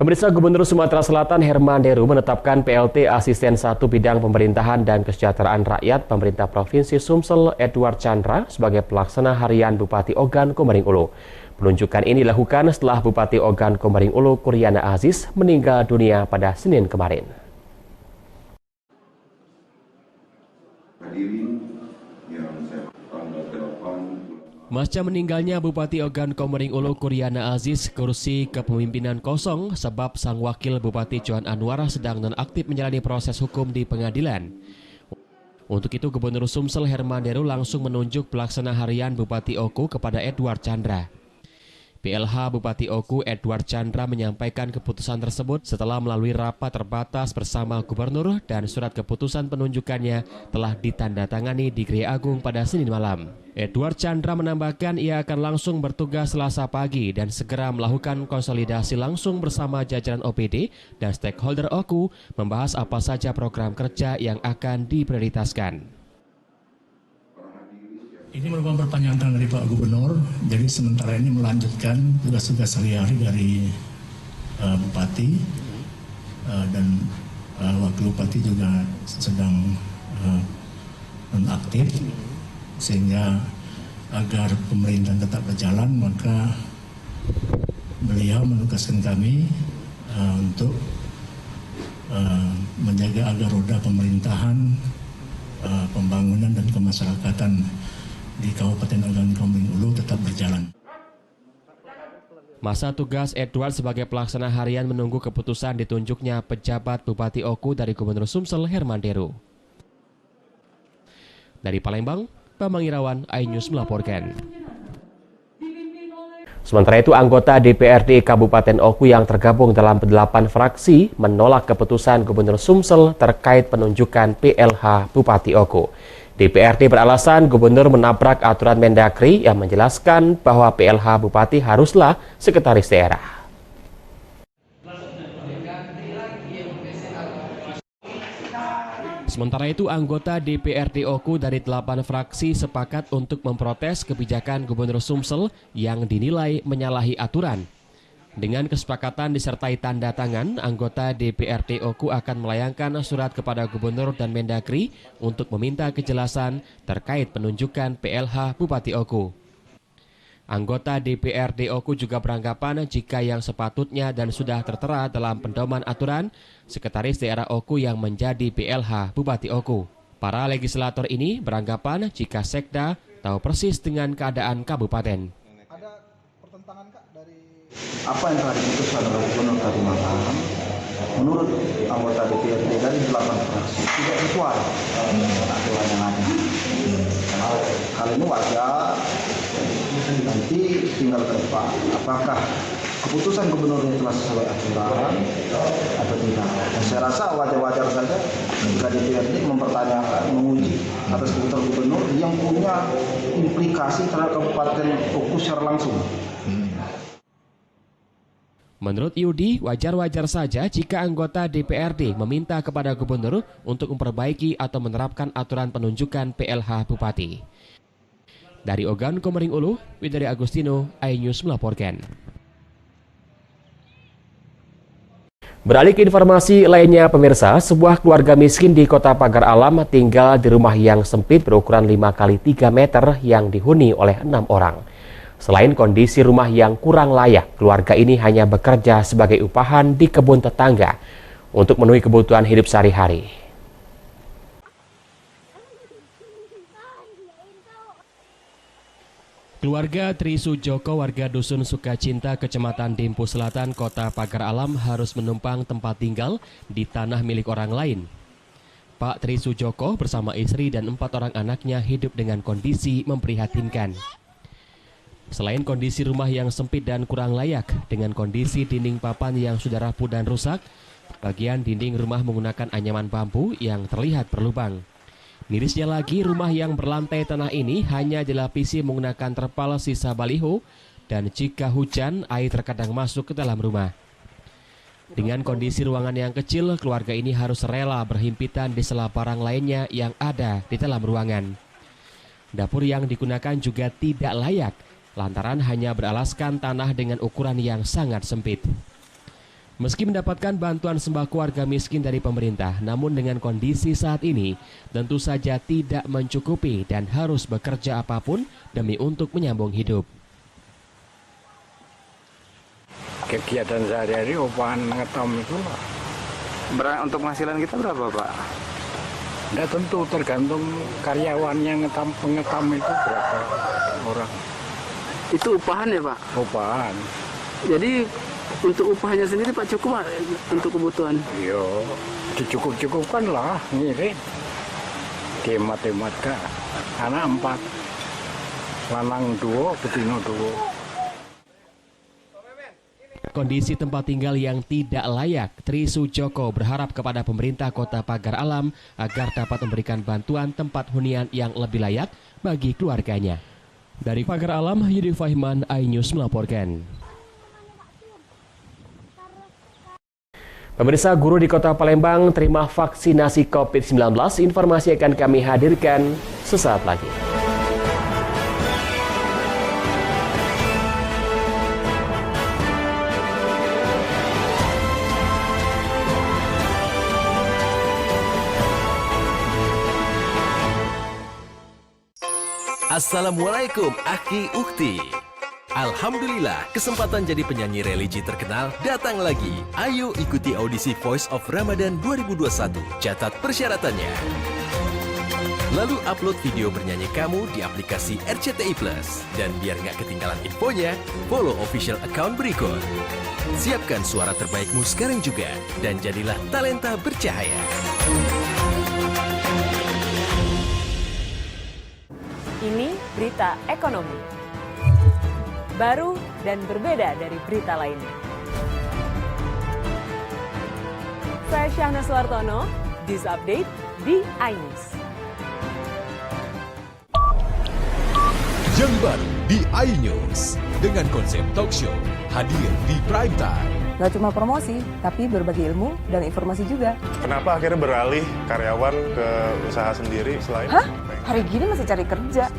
Pemirsa, Gubernur Sumatera Selatan Herman Deru menetapkan PLT Asisten 1 Bidang Pemerintahan dan Kesejahteraan Rakyat Pemerintah Provinsi Sumsel Edward Chandra sebagai pelaksana harian Bupati Ogan Komering Ulu. Penunjukan ini dilakukan setelah Bupati Ogan Komering Ulu Kuryana Aziz meninggal dunia pada Senin kemarin. Pasca meninggalnya Bupati Ogan Komering Ulu Kuryana Aziz, kursi kepemimpinan kosong sebab sang wakil Bupati Johan Anwar sedang nonaktif menjalani proses hukum di pengadilan. Untuk itu Gubernur Sumsel Herman Deru langsung menunjuk pelaksana harian Bupati Oku kepada Edward Chandra. PLH Bupati Oku Edward Chandra menyampaikan keputusan tersebut setelah melalui rapat terbatas bersama Gubernur dan surat keputusan penunjukannya telah ditandatangani di Gria Agung pada Senin malam. Edward Chandra menambahkan ia akan langsung bertugas Selasa pagi dan segera melakukan konsolidasi langsung bersama jajaran OPD dan stakeholder Oku membahas apa saja program kerja yang akan diprioritaskan. Ini merupakan perpanjangan dari Pak Gubernur, jadi sementara ini melanjutkan tugas-tugas sehari-hari dari Bupati dan Wakil Bupati juga sedang nonaktif, sehingga agar pemerintahan tetap berjalan maka beliau menugaskan kami untuk menjaga agar roda pemerintahan, pembangunan dan kemasyarakatan di Kabupaten Ogan Komering Ulu tetap berjalan. Masa tugas Edward sebagai pelaksana harian menunggu keputusan ditunjuknya pejabat Bupati Oku dari Gubernur Sumsel Herman Deru. Dari Palembang, Bambang Irawan, iNews melaporkan. Sementara itu, anggota DPRD Kabupaten Oku yang tergabung dalam 8 fraksi menolak keputusan Gubernur Sumsel terkait penunjukan PLH Bupati Oku. DPRD beralasan Gubernur menabrak aturan Mendagri yang menjelaskan bahwa PLH Bupati haruslah sekretaris daerah. Sementara itu, anggota DPRD Oku dari 8 fraksi sepakat untuk memprotes kebijakan Gubernur Sumsel yang dinilai menyalahi aturan. Dengan kesepakatan disertai tanda tangan, anggota DPRD Oku akan melayangkan surat kepada Gubernur dan Mendagri untuk meminta kejelasan terkait penunjukan PLH Bupati Oku. Anggota DPRD Oku juga beranggapan jika yang sepatutnya dan sudah tertera dalam pedoman aturan, Sekretaris Daerah Oku yang menjadi PLH Bupati Oku. Para legislator ini beranggapan jika Sekda tahu persis dengan keadaan kabupaten. Apa yang telah diputuskan oleh Gubernur tadi malam menurut anggota DPRD dari 8 fraksi tidak sesuai aturan yang ada. Hal ini wajar, nanti tinggal ke depan apakah keputusan gubernur ini telah sesuai aturan atau tidak. Dan saya rasa wajar-wajar saja jika DPRD mempertanyakan, menguji atas keputusan gubernur yang punya implikasi terhadap Kabupaten Oku secara langsung. Menurut Yudi, wajar-wajar saja jika anggota DPRD meminta kepada gubernur untuk memperbaiki atau menerapkan aturan penunjukan PLH Bupati. Dari Ogan Komering Ulu, Widari Agustino, iNews melaporkan. Beralih ke informasi lainnya, pemirsa, sebuah keluarga miskin di Kota Pagar Alam tinggal di rumah yang sempit berukuran 5x3 meter yang dihuni oleh 6 orang. Selain kondisi rumah yang kurang layak, keluarga ini hanya bekerja sebagai upahan di kebun tetangga untuk memenuhi kebutuhan hidup sehari-hari. Keluarga Tri Sujoko warga Dusun Sukacinta, Kecamatan Dempo Selatan, Kota Pagar Alam harus menumpang tempat tinggal di tanah milik orang lain. Pak Tri Sujoko bersama istri dan 4 orang anaknya hidup dengan kondisi memprihatinkan. Selain kondisi rumah yang sempit dan kurang layak, dengan kondisi dinding papan yang sudah rapuh dan rusak, bagian dinding rumah menggunakan anyaman bambu yang terlihat berlubang. Mirisnya lagi, rumah yang berlantai tanah ini hanya dilapisi menggunakan terpal sisa baliho, dan jika hujan, air terkadang masuk ke dalam rumah. Dengan kondisi ruangan yang kecil, keluarga ini harus rela berhimpitan di sela barang lainnya yang ada di dalam ruangan. Dapur yang digunakan juga tidak layak, lantaran hanya beralaskan tanah dengan ukuran yang sangat sempit. Meski mendapatkan bantuan sembako warga miskin dari pemerintah, namun dengan kondisi saat ini tentu saja tidak mencukupi dan harus bekerja apapun demi untuk menyambung hidup. Kegiatan sehari-hari upahan ngetam itu lah. Untuk penghasilan kita berapa, Pak? Tidak tentu, tergantung karyawan yang pengetam itu berapa orang. Itu upahan ya, Pak? Upahan. Jadi untuk upahnya sendiri Pak cukup Pak, untuk kebutuhan? Iya, dicukup-cukupkan lah, ngirit. Hemat-hemat kak. Anak 4, lanang 2, betina 2. Kondisi tempat tinggal yang tidak layak, Tri Sujoko berharap kepada pemerintah Kota Pagar Alam agar dapat memberikan bantuan tempat hunian yang lebih layak bagi keluarganya. Dari Pagar Alam, Yudi Fahman, iNews melaporkan. Pemirsa, guru di Kota Palembang terima vaksinasi COVID-19. Informasi akan kami hadirkan sesaat lagi. Assalamualaikum Aki Ukti. Alhamdulillah, kesempatan jadi penyanyi religi terkenal datang lagi. Ayo ikuti audisi Voice of Ramadan 2021. Catat persyaratannya. Lalu upload video bernyanyi kamu di aplikasi RCTI Plus. Dan biar nggak ketinggalan infonya, follow official account berikut. Siapkan suara terbaikmu sekarang juga. Dan jadilah talenta bercahaya. Ini berita ekonomi. Baru dan berbeda dari berita lainnya. Saya Syahna Suartono, This Update di iNews. Yang baru di iNews dengan konsep talk show hadir di prime time. Gak cuma promosi, tapi berbagi ilmu dan informasi juga. Kenapa akhirnya beralih karyawan ke usaha sendiri selain? Hah? Hari gini masih cari kerja.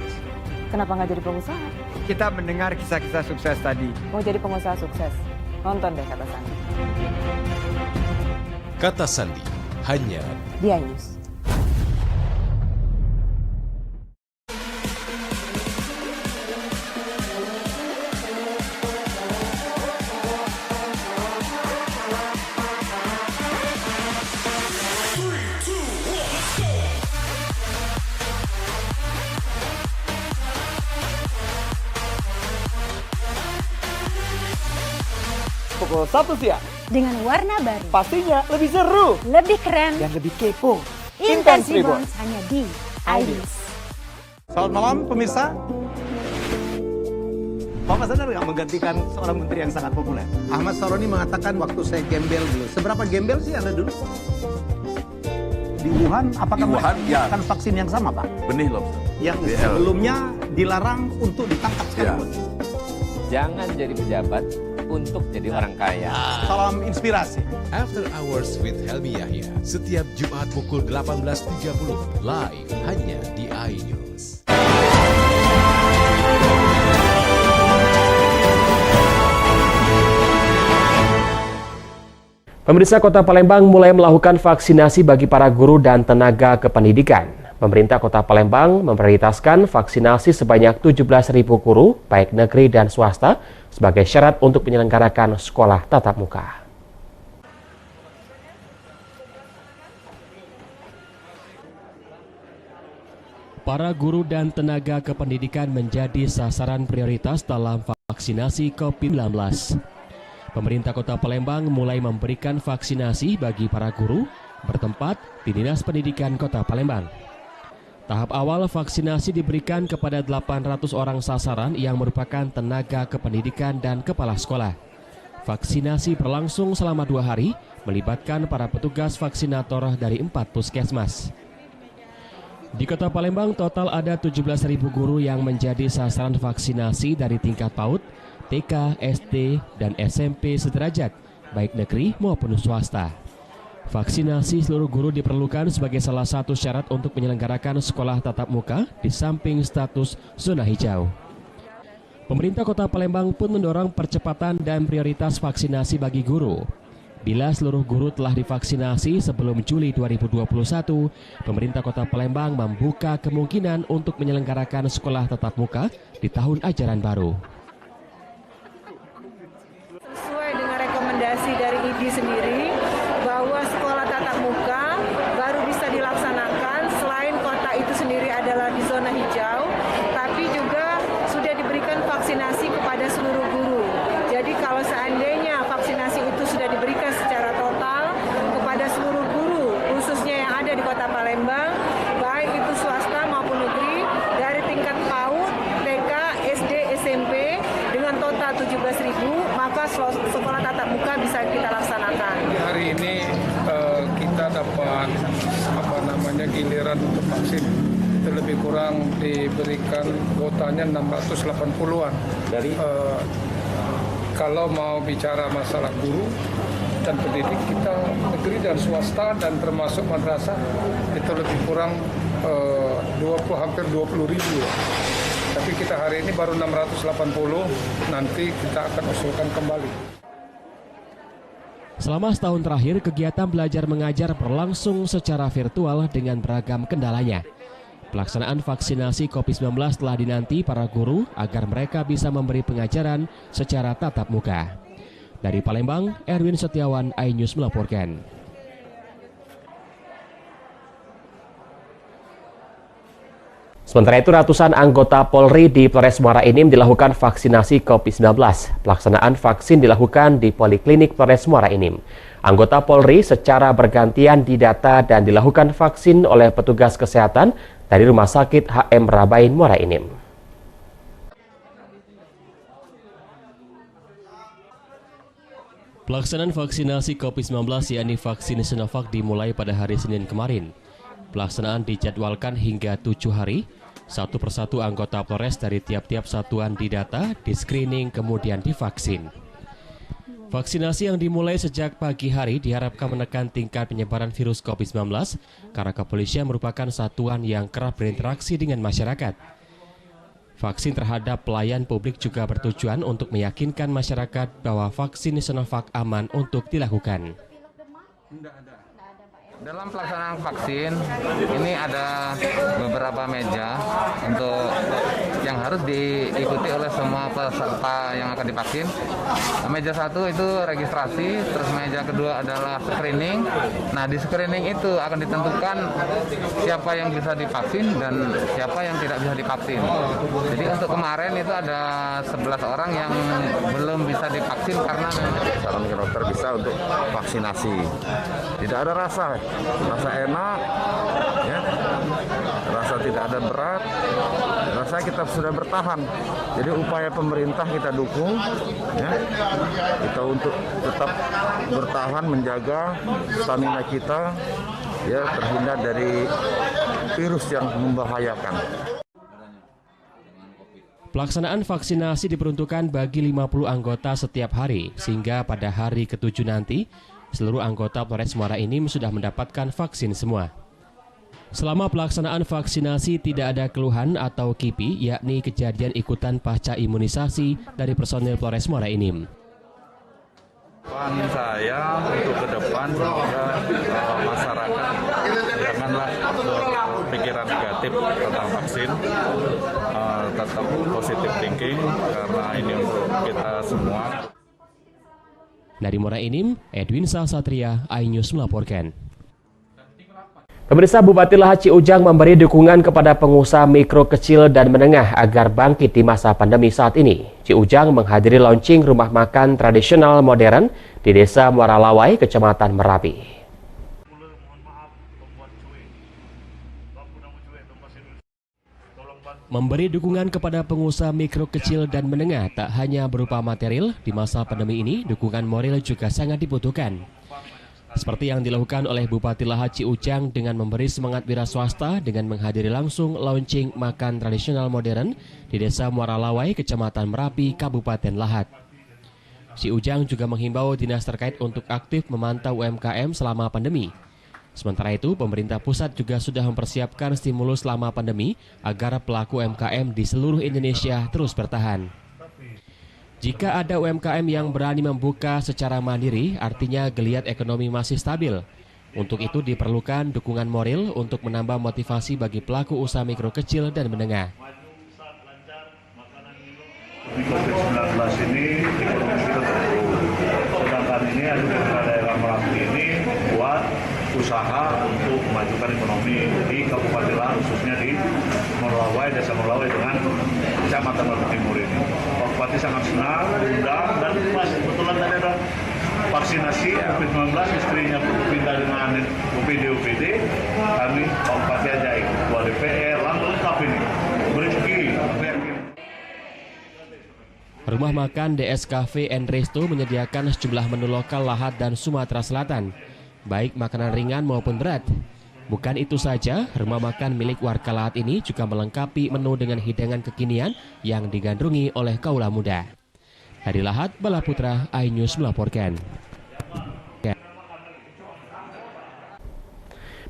Kenapa nggak jadi pengusaha? Kita mendengar kisah-kisah sukses tadi. Mau jadi pengusaha sukses? Nonton deh Kata Sandi. Kata Sandi, hanya di iNews. Pukul 1 siang, Dengan warna baru. Pastinya lebih seru. Lebih keren. Dan lebih kepo. Intense Reborns hanya di iNews. Selamat malam pemirsa. Bapak sadar nggak menggantikan seorang menteri yang sangat populer? Ahmad Saroni mengatakan waktu saya gembel dulu. Seberapa gembel sih Anda dulu? Di Wuhan, apakah menggunakan vaksin yang sama, Pak? Benih lobster. Yang sebelumnya dilarang untuk ditangkap sekalipun. Jangan jadi pejabat untuk jadi orang kaya. Salam inspirasi. After Hours with Helmi Yahya, setiap Jumat pukul 18.30, live hanya di iNews. Pemirsa, Kota Palembang mulai melakukan vaksinasi bagi para guru dan tenaga kependidikan. Pemerintah Kota Palembang memprioritaskan vaksinasi sebanyak 17.000 guru, baik negeri dan swasta, sebagai syarat untuk menyelenggarakan sekolah tatap muka. Para guru dan tenaga kependidikan menjadi sasaran prioritas dalam vaksinasi COVID-19. Pemerintah Kota Palembang mulai memberikan vaksinasi bagi para guru bertempat di Dinas Pendidikan Kota Palembang. Tahap awal vaksinasi diberikan kepada 800 orang sasaran yang merupakan tenaga kependidikan dan kepala sekolah. Vaksinasi berlangsung selama 2 hari, melibatkan para petugas vaksinator dari 4 puskesmas. Di Kota Palembang total ada 17.000 guru yang menjadi sasaran vaksinasi dari tingkat PAUD, TK, SD, dan SMP sederajat, baik negeri maupun swasta. Vaksinasi seluruh guru diperlukan sebagai salah satu syarat untuk menyelenggarakan sekolah tatap muka di samping status zona hijau. Pemerintah Kota Palembang pun mendorong percepatan dan prioritas vaksinasi bagi guru. Bila seluruh guru telah divaksinasi sebelum Juli 2021, pemerintah Kota Palembang membuka kemungkinan untuk menyelenggarakan sekolah tatap muka di tahun ajaran baru. Rekomendasi dari IDI sendiri bahwa sekolah tatap muka baru bisa dilaksanakan selain kota itu sendiri adalah di zona hijau, tapi juga sudah diberikan vaksinasi kepada seluruh guru. Jadi kalau seandainya vaksinasi itu sudah diberikan secara total kepada seluruh guru, khususnya yang ada di Kota Palembang, baik itu swasta maupun negeri, dari tingkat PAUD, TK, SD, SMP, dengan total 17.000, maka sekolah tatap muka bisa kita laksanakan. Hari ini kita dapat giliran untuk vaksin. Itu lebih kurang diberikan kuotanya 680-an. Dari kalau mau bicara masalah guru dan pendidik, kita negeri dan swasta dan termasuk madrasah itu lebih kurang hampir 20.000 ya. Tapi kita hari ini baru 680, nanti kita akan usulkan kembali. Selama setahun terakhir, kegiatan belajar mengajar berlangsung secara virtual dengan beragam kendalanya. Pelaksanaan vaksinasi COVID-19 telah dinanti para guru agar mereka bisa memberi pengajaran secara tatap muka. Dari Palembang, Erwin Setiawan, iNews melaporkan. Sementara itu, ratusan anggota Polri di Polres Muara Enim dilakukan vaksinasi COVID-19. Pelaksanaan vaksin dilakukan di Poliklinik Polres Muara Enim. Anggota Polri secara bergantian didata dan dilakukan vaksin oleh petugas kesehatan dari Rumah Sakit HM Rabain Muara Enim. Pelaksanaan vaksinasi COVID-19 yakni vaksin Sinovac dimulai pada hari Senin kemarin. Pelaksanaan dijadwalkan hingga 7 hari. Satu persatu anggota Polres dari tiap-tiap satuan didata, di-screening, kemudian divaksin. Vaksinasi yang dimulai sejak pagi hari diharapkan menekan tingkat penyebaran virus COVID-19 karena kepolisian merupakan satuan yang kerap berinteraksi dengan masyarakat. Vaksin terhadap pelayan publik juga bertujuan untuk meyakinkan masyarakat bahwa vaksin Sinovac aman untuk dilakukan. Dalam pelaksanaan vaksin, ini ada beberapa meja untuk yang harus diikuti oleh semua peserta yang akan divaksin. Meja 1 itu registrasi, terus meja kedua adalah screening. Nah, di screening itu akan ditentukan siapa yang bisa divaksin dan siapa yang tidak bisa divaksin. Jadi untuk kemarin itu ada 11 orang yang belum bisa divaksin karena saran ke dokter bisa untuk vaksinasi. Tidak ada rasa enak, ya, rasa tidak ada berat, rasa kita sudah bertahan. Jadi upaya pemerintah kita dukung, ya, kita untuk tetap bertahan menjaga stamina kita, ya, terhindar dari virus yang membahayakan. Pelaksanaan vaksinasi diperuntukkan bagi 50 anggota setiap hari, sehingga pada hari ke-7 nanti, seluruh anggota Polres Muara Enim sudah mendapatkan vaksin semua. Selama pelaksanaan vaksinasi tidak ada keluhan atau KIPI, yakni kejadian ikutan pasca imunisasi dari personil Polres Muara Enim. Harapan saya untuk ke depan semoga masyarakat janganlah berpikiran negatif tentang vaksin, tetap positive thinking karena ini untuk kita semua. Dari Muara Enim, Edwin Salsatria, iNews melaporkan. Pemirsa, Bupati Lahat Ciujang memberi dukungan kepada pengusaha mikro kecil dan menengah agar bangkit di masa pandemi saat ini. Ciujang menghadiri launching rumah makan tradisional modern di Desa Muara Lawai, Kecamatan Merapi. Memberi dukungan kepada pengusaha mikro kecil dan menengah tak hanya berupa material, di masa pandemi ini dukungan moral juga sangat dibutuhkan. Seperti yang dilakukan oleh Bupati Lahat Ciujang dengan memberi semangat wira swasta dengan menghadiri langsung launching makan tradisional modern di Desa Muara Lawai, Kecamatan Merapi, Kabupaten Lahat. Ciujang juga menghimbau dinas terkait untuk aktif memantau UMKM selama pandemi. Sementara itu, pemerintah pusat juga sudah mempersiapkan stimulus selama pandemi agar pelaku UMKM di seluruh Indonesia terus bertahan. Jika ada UMKM yang berani membuka secara mandiri, artinya geliat ekonomi masih stabil. Untuk itu diperlukan dukungan moral untuk menambah motivasi bagi pelaku usaha mikro kecil dan menengah. COVID-19 ini ekonomi kita terpuruk. Sedangkan ini daerah Merapi ini buat usaha untuk memajukan ekonomi di Kabupaten Lahat, khususnya di Muara Desa Muara dengan Kecamatan Merapi Timur ini. Pak Bupati sangat senang, diundang, dan pas kebetulan tadi ada vaksinasi COVID-19, istrinya pindah dengan UPD, kami Pak Bupati ajak Ketua DPR, lengkap ini, berezeki. Rumah makan DS Cafe and Resto menyediakan sejumlah menu lokal Lahat dan Sumatera Selatan, baik makanan ringan maupun berat. Bukan itu saja, rumah makan milik warga Lahat ini juga melengkapi menu dengan hidangan kekinian yang digandrungi oleh kaula muda. Dari Lahat, Bala Putra, iNews melaporkan.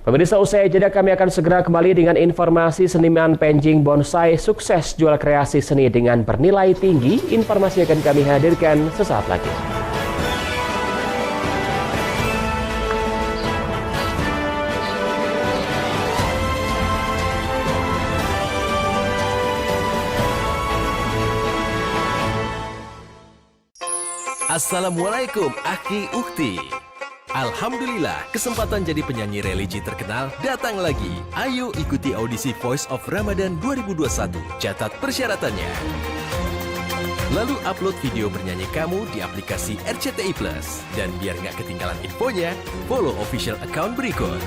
Pemirsa, usai jeda kami akan segera kembali dengan informasi seniman penjing bonsai sukses jual kreasi seni dengan bernilai tinggi. Informasi akan kami hadirkan sesaat lagi. Assalamualaikum Aki Ukti. Alhamdulillah, kesempatan jadi penyanyi religi terkenal datang lagi. Ayo ikuti audisi Voice of Ramadan 2021. Catat persyaratannya. Lalu upload video bernyanyi kamu di aplikasi RCTI Plus. Dan biar nggak ketinggalan infonya, follow official account berikut.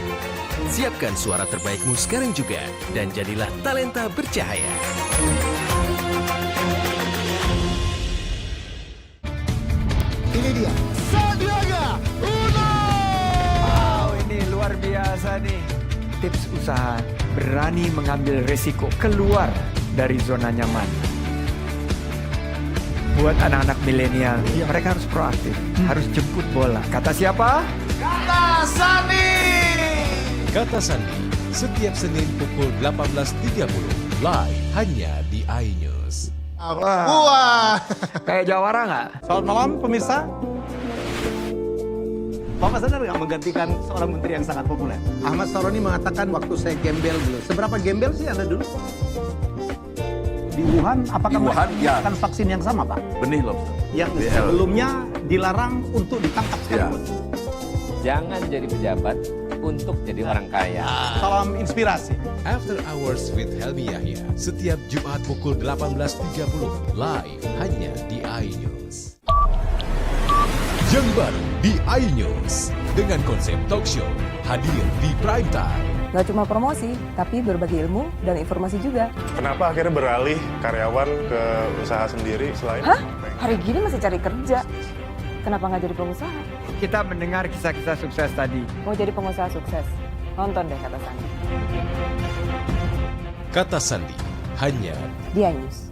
Siapkan suara terbaikmu sekarang juga. Dan jadilah talenta bercahaya. Ini dia, Sandiaga Uno! Wow, ini luar biasa nih. Tips usaha, berani mengambil resiko, keluar dari zona nyaman. Buat anak-anak milenial, mereka harus proaktif, harus jemput bola. Kata siapa? Kata Sandi! Kata Sandi, setiap Senin pukul 18.30, live hanya di iNews. Wah. Kayak jawara nggak? Selamat malam pemirsa. Bapak sadar nggak menggantikan seorang menteri yang sangat populer? Ahmad Saroni mengatakan waktu saya gembel dulu. Seberapa gembel sih Anda dulu? Di Wuhan, apakah menggunakan vaksin yang sama, Pak? Benih lobster. Yang sebelumnya dilarang untuk ditangkap sekarang. Jangan jadi pejabat untuk jadi orang kaya. Salam inspirasi. After Hours with Helmi Yahya, setiap Jumat pukul 18.30, live hanya di iNews. Yang baru di iNews, dengan konsep talk show, hadir di prime time. Gak cuma promosi, tapi berbagi ilmu dan informasi juga. Kenapa akhirnya beralih karyawan ke usaha sendiri selain... Hah? Hari gini masih cari kerja. Kenapa nggak jadi pengusaha? Kita mendengar kisah-kisah sukses tadi. Mau jadi pengusaha sukses? Nonton deh Kata Sandi. Kata Sandi, hanya di iNews.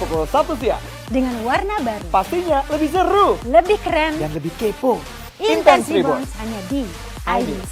Pukul 1 siang. Dengan warna baru. Pastinya lebih seru. Lebih keren. Dan lebih kepo. Intense Reborn hanya di iNews.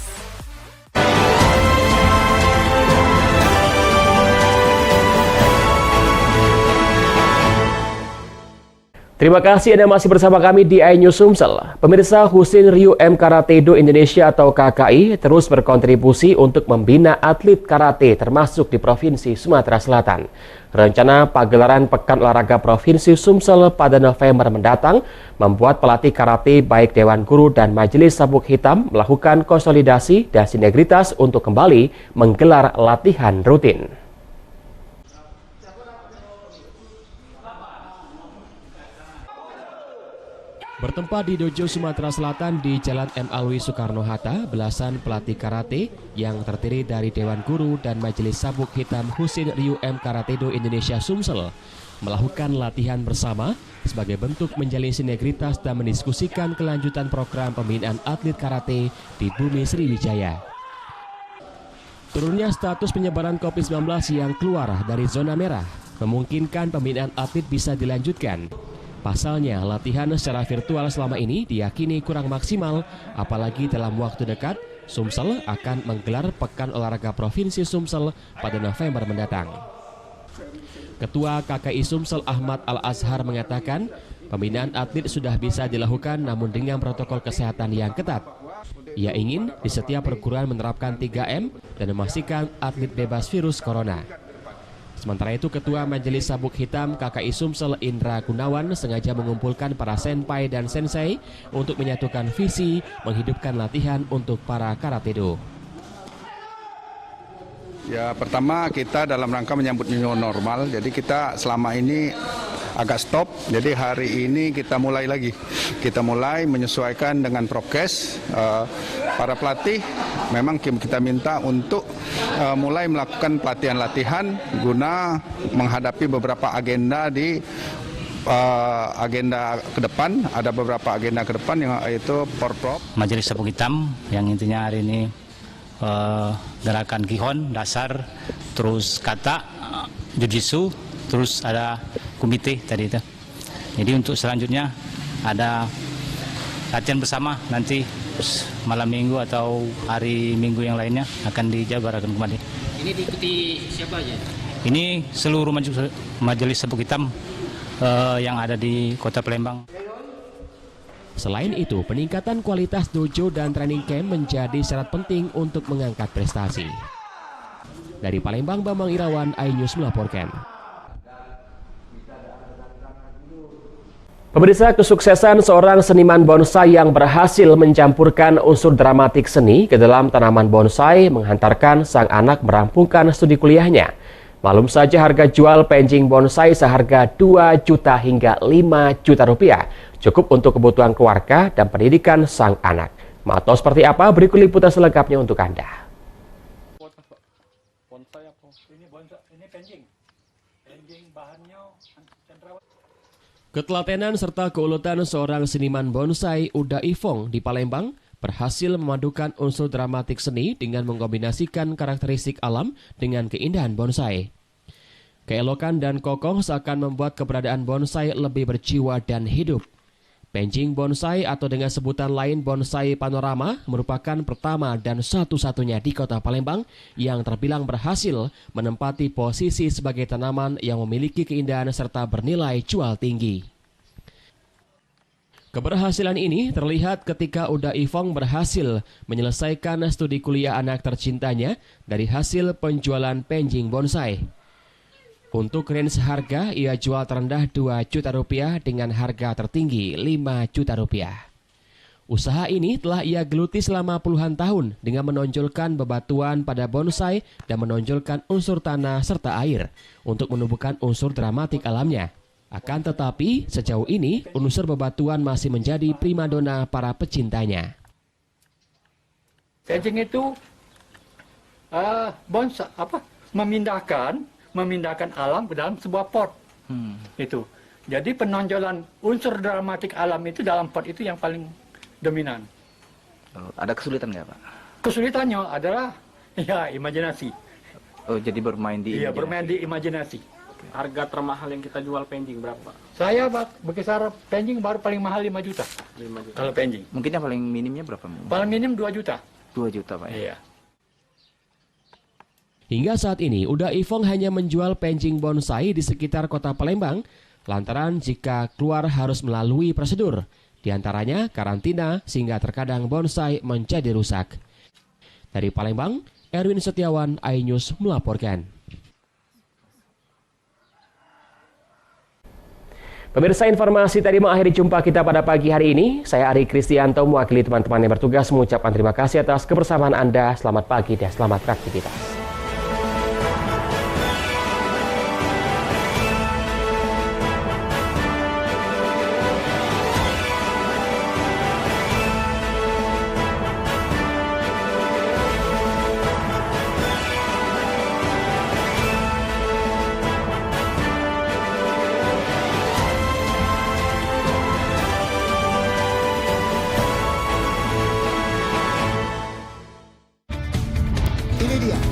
Terima kasih Anda masih bersama kami di iNews Sumsel. Pemirsa, Husin Ryu M Karate-do Indonesia atau KKI terus berkontribusi untuk membina atlet karate termasuk di Provinsi Sumatera Selatan. Rencana pagelaran Pekan Olahraga Provinsi Sumsel pada November mendatang membuat pelatih karate baik Dewan Guru dan Majelis Sabuk Hitam melakukan konsolidasi dan sinergitas untuk kembali menggelar latihan rutin. Bertempat di Dojo Sumatera Selatan di Jalan M. Alwi Soekarno-Hatta, belasan pelatih karate yang terdiri dari Dewan Guru dan Majelis Sabuk Hitam Husin Ryu M Karate-do Indonesia Sumsel melakukan latihan bersama sebagai bentuk menjalin sinergitas dan mendiskusikan kelanjutan program pembinaan atlet karate di Bumi Sriwijaya. Turunnya status penyebaran COVID-19 yang keluar dari zona merah memungkinkan pembinaan atlet bisa dilanjutkan. Pasalnya, latihan secara virtual selama ini diyakini kurang maksimal, apalagi dalam waktu dekat, Sumsel akan menggelar Pekan Olahraga Provinsi Sumsel pada November mendatang. Ketua KKI Sumsel Ahmad Al-Azhar mengatakan, pembinaan atlet sudah bisa dilakukan namun dengan protokol kesehatan yang ketat. Ia ingin di setiap perguruan menerapkan 3M dan memastikan atlet bebas virus corona. Sementara itu, Ketua Majelis Sabuk Hitam KKI Sumsel Indra Gunawan sengaja mengumpulkan para senpai dan sensei untuk menyatukan visi menghidupkan latihan untuk para karate-do. Ya, pertama kita dalam rangka menyambut new normal, jadi kita selama ini agak stop, jadi hari ini kita mulai lagi. Kita mulai menyesuaikan dengan prokes. Para pelatih memang kita minta untuk mulai melakukan pelatihan-latihan guna menghadapi beberapa agenda di agenda ke depan. Ada beberapa agenda ke depan yang yaitu Porprov. Majelis Sabuk Hitam yang intinya hari ini gerakan Kihon, dasar, terus kata, jujitsu, terus ada komite tadi itu. Jadi untuk selanjutnya ada latihan bersama nanti malam minggu atau hari minggu yang lainnya akan dijabarkan kembali. Ini diikuti siapa aja? Ini seluruh majelis sabuk hitam yang ada di Kota Palembang. Selain itu, peningkatan kualitas dojo dan training camp menjadi syarat penting untuk mengangkat prestasi. Dari Palembang, Bambang Irawan, iNews melaporkan. Pemirsa, kesuksesan seorang seniman bonsai yang berhasil mencampurkan unsur dramatik seni ke dalam tanaman bonsai menghantarkan sang anak merampungkan studi kuliahnya. Malum saja harga jual pancing bonsai seharga 2 juta hingga 5 juta rupiah, cukup untuk kebutuhan keluarga dan pendidikan sang anak. Mau tahu seperti apa? Berikut liputan selengkapnya untuk Anda. Ketelatenan serta keuletan seorang seniman bonsai Uda Ifong di Palembang berhasil memadukan unsur dramatik seni dengan mengkombinasikan karakteristik alam dengan keindahan bonsai. Keelokan dan kokoh seakan membuat keberadaan bonsai lebih berjiwa dan hidup. Penjing bonsai atau dengan sebutan lain bonsai panorama merupakan pertama dan satu-satunya di Kota Palembang yang terbilang berhasil menempati posisi sebagai tanaman yang memiliki keindahan serta bernilai jual tinggi. Keberhasilan ini terlihat ketika Uda Ifong berhasil menyelesaikan studi kuliah anak tercintanya dari hasil penjualan penjing bonsai. Untuk range harga, ia jual terendah 2 juta rupiah dengan harga tertinggi 5 juta rupiah. Usaha ini telah ia geluti selama puluhan tahun dengan menonjolkan bebatuan pada bonsai dan menonjolkan unsur tanah serta air untuk menumbuhkan unsur dramatik alamnya. Akan tetapi, sejauh ini unsur bebatuan masih menjadi primadona para pecintanya. Penjing itu bonsai memindahkan alam ke dalam sebuah pot. Itu. Jadi penonjolan unsur dramatik alam itu dalam pot itu yang paling dominan. Ada kesulitan nggak, Pak? Kesulitannya adalah ya imajinasi. Oh, jadi bermain di imajinasi. Bermain di imajinasi. Harga termahal yang kita jual penjing berapa, Pak? Saya berkisar penjing baru paling mahal 5 juta. 5 juta. Kalau penjing. Mungkin yang paling minimnya berapa? Paling minim 2 juta. 2 juta, Pak. Iya. Hingga saat ini, Uda Ifong hanya menjual penjing bonsai di sekitar Kota Palembang, lantaran jika keluar harus melalui prosedur, diantaranya karantina sehingga terkadang bonsai menjadi rusak. Dari Palembang, Erwin Setiawan, iNews melaporkan. Pemirsa, informasi tadi mengakhiri jumpa kita pada pagi hari ini. Saya Ari Kristianto mewakili teman-teman yang bertugas mengucapkan terima kasih atas kebersamaan Anda. Selamat pagi dan selamat beraktivitas.